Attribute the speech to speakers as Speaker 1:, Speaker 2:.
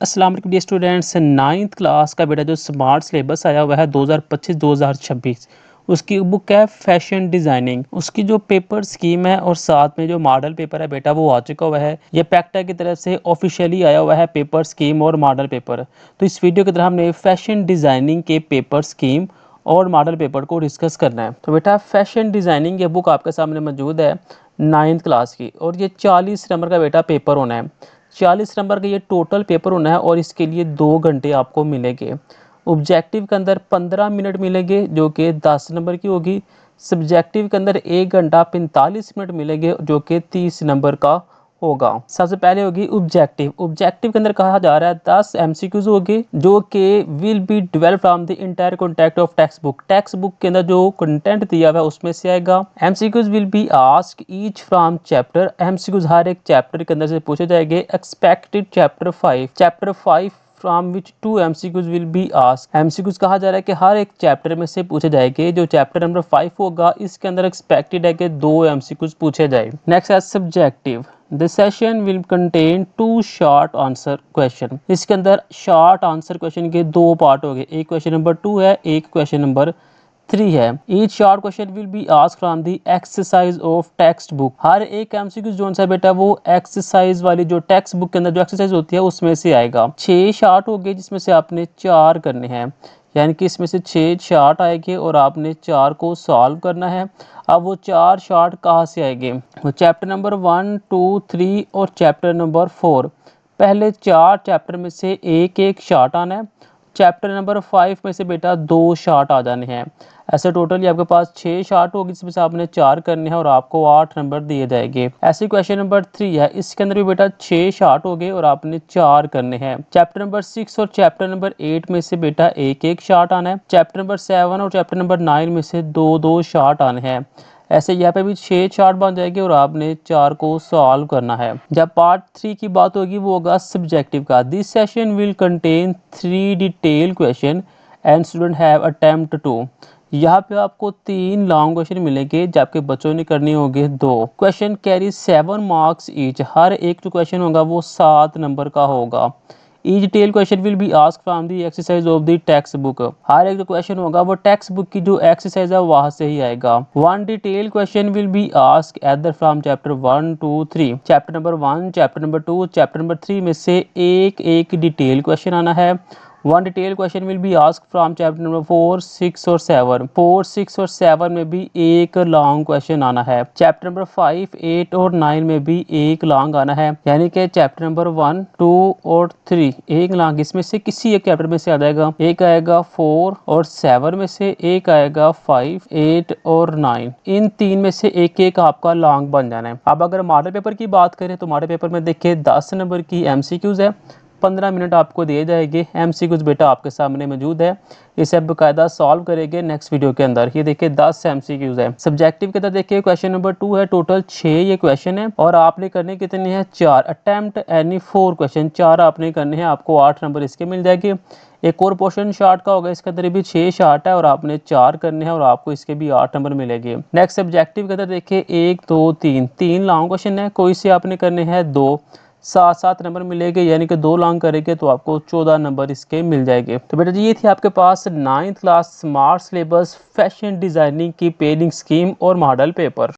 Speaker 1: अस्सलाम वालेकुम dear students. Ninth class का बेटा जो स्मार्ट सिलेबस आया हुआ है 2025-2026 उसकी बुक है फैशन डिज़ाइनिंग। उसकी जो पेपर स्कीम है और साथ में जो मॉडल पेपर है बेटा वो आ चुका हुआ है। ये पैक्टा की तरफ से ऑफिशियली आया हुआ है पेपर स्कीम और मॉडल पेपर। तो इस वीडियो की तरह हमने फैशन डिज़ाइनिंग के पेपर स्कीम और मॉडल पेपर को डिस्कस करना है। तो बेटा फैशन डिज़ाइनिंग ये बुक आपके सामने मौजूद है नाइन्थ क्लास की, और ये 40 नंबर का बेटा पेपर होना है। 40 नंबर का ये टोटल पेपर होना है और इसके लिए 2 घंटे आपको मिलेंगे। ऑब्जेक्टिव के अंदर 15 मिनट मिलेंगे जो कि 10 नंबर की होगी। सब्जेक्टिव के अंदर 1 घंटा 45 मिनट मिलेंगे जो कि 30 नंबर का होगा। सबसे पहले होगी ऑब्जेक्टिव। ऑब्जेक्टिव के अंदर कहा जा रहा है 10 एमसीक्यूज होगी जो कि will be develop from the entire content of text book. Text book के अंदर जो कंटेंट दिया हुआ है उसमें से आएगा। MCQs will be asked each from chapter. MCQs हर एक चैप्टर के अंदर से पूछे जाएंगे। Expected chapter 5 from which 2 MCQs will be asked. MCQs कहा जा रहा है कि हर एक चैप्टर में से पूछे जाएंगे। जो चैप्टर नंबर 5 होगा इसके अंदर एक्सपेक्टेड है कि 2 एमसीक्यूज पूछे जाए। नेक्स्ट है subjective. This session will contain 2 short answer question. इसके अंदर शॉर्ट आंसर क्वेश्चन के 2 पार्ट हो गए। एक क्वेश्चन नंबर 2 है, एक क्वेश्चन नंबर 3 है। Each short question will be asked from the exercise of textbook. हर एक एमसीक्यू जोन सा बेटा वो एक्सरसाइज वाली जो टेक्स्ट बुक के अंदर जो एक्सरसाइज होती है उसमें से आएगा। 6 शॉर्ट हो गए जिसमें से आपने 4 करने हैं, यानी कि इसमें से 6 शॉर्ट आएंगे और आपने 4 को सॉल्व करना है। अब वो 4 शॉर्ट कहाँ से आएंगे? वो चैप्टर नंबर 1, 2, 3 और चैप्टर नंबर 4। पहले 4 चैप्टर में से एक एक शॉर्ट आना है। चैप्टर नंबर 5 में से बेटा 2 शॉर्ट आ जाने हैं। ऐसे टोटली आपके पास 6 शॉर्ट होगी जिसमें से आपने 4 करने हैं और आपको 8 नंबर दिए जाएंगे। ऐसे क्वेश्चन नंबर 3 है, इसके अंदर भी बेटा 6 शॉर्ट हो गए और आपने 4 करने हैं। चैप्टर नंबर 6 और चैप्टर नंबर 8 में से बेटा एक एक शॉर्ट आना है। चैप्टर नंबर 7 और चैप्टर नंबर 9 में से 2 शॉर्ट आने हैं। ऐसे यहाँ पे भी 6 चार्ट बन जाएंगे और आपने 4 को सॉल्व करना है। जब पार्ट 3 की बात होगी वो होगा सब्जेक्टिव का। This session will contain 3 detail question and student have attempt to. यहाँ पे आपको 3 लॉन्ग क्वेश्चन मिलेंगे जबकि बच्चों ने करने होंगे 2 क्वेश्चन। Carry 7 marks each. हर एक जो क्वेश्चन होगा वो 7 नंबर का होगा। Each detail question will be asked from the exercise of the textbook. हर एक जो क्वेश्चन होगा वो टेक्स्ट बुक की जो एक्सरसाइज है वहां से ही आएगा। 1 detail question will be asked either from chapter 1, 2, 3। Chapter number 1, chapter number 2, chapter number 3 में से एक एक डिटेल क्वेश्चन आना है। 1 detail question will be asked from chapter number 4, 6 और 7। 4, 6 और 7 में भी एक लॉन्ग क्वेश्चन आना है। चैप्टर नंबर 5, 8 और 9 में भी एक लॉन्ग आना है, यानी कि चैप्टर नंबर 1, 2 और 3 एक लॉन्ग इसमें से किसी एक चैप्टर में से आ जाएगा। एक आएगा 4 और 7 में से, एक आएगा 5, 8 और 9। इन 3 में से एक एक आपका लॉन्ग बन जाना है। अब अगर मॉडल पेपर की बात करें तो मॉडल पेपर में देखिए 10 नंबर की एमसीक्यूज है। 15 मिनट आपको दिए जाएंगे। एमसीक्यूज बेटा आपके सामने मौजूद है, इसे बाकायदा सॉल्व करेंगे नेक्स्ट वीडियो के अंदर। ये देखिए 10 एमसीक्यूज है। सब्जेक्टिव के अंदर देखिए क्वेश्चन नंबर 2 है, टोटल 6 ये क्वेश्चन है और आपने करने कितने हैं? 4। अटेम्प्ट एनी 4 क्वेश्चन, 4 आपने करने हैं, आपको 8 नंबर इसके मिल जाएंगे। एक और पोर्शन शार्ट का होगा, इसके अंदर भी 6 शार्ट है और आपने 4 करने हैं और आपको इसके भी 8 नंबर मिलेंगे। नेक्स्ट सब्जेक्टिव के अंदर देखिए 1, 2, 3 लॉन्ग क्वेश्चन है, कोई से आपने करने हैं 2, 7 नंबर मिलेंगे, यानी कि 2 लॉन्ग करेंगे तो आपको 14 नंबर इसके मिल जाएंगे। तो बेटा जी ये थी आपके पास 9th class smart syllabus fashion designing की पेडिंग स्कीम और मॉडल पेपर।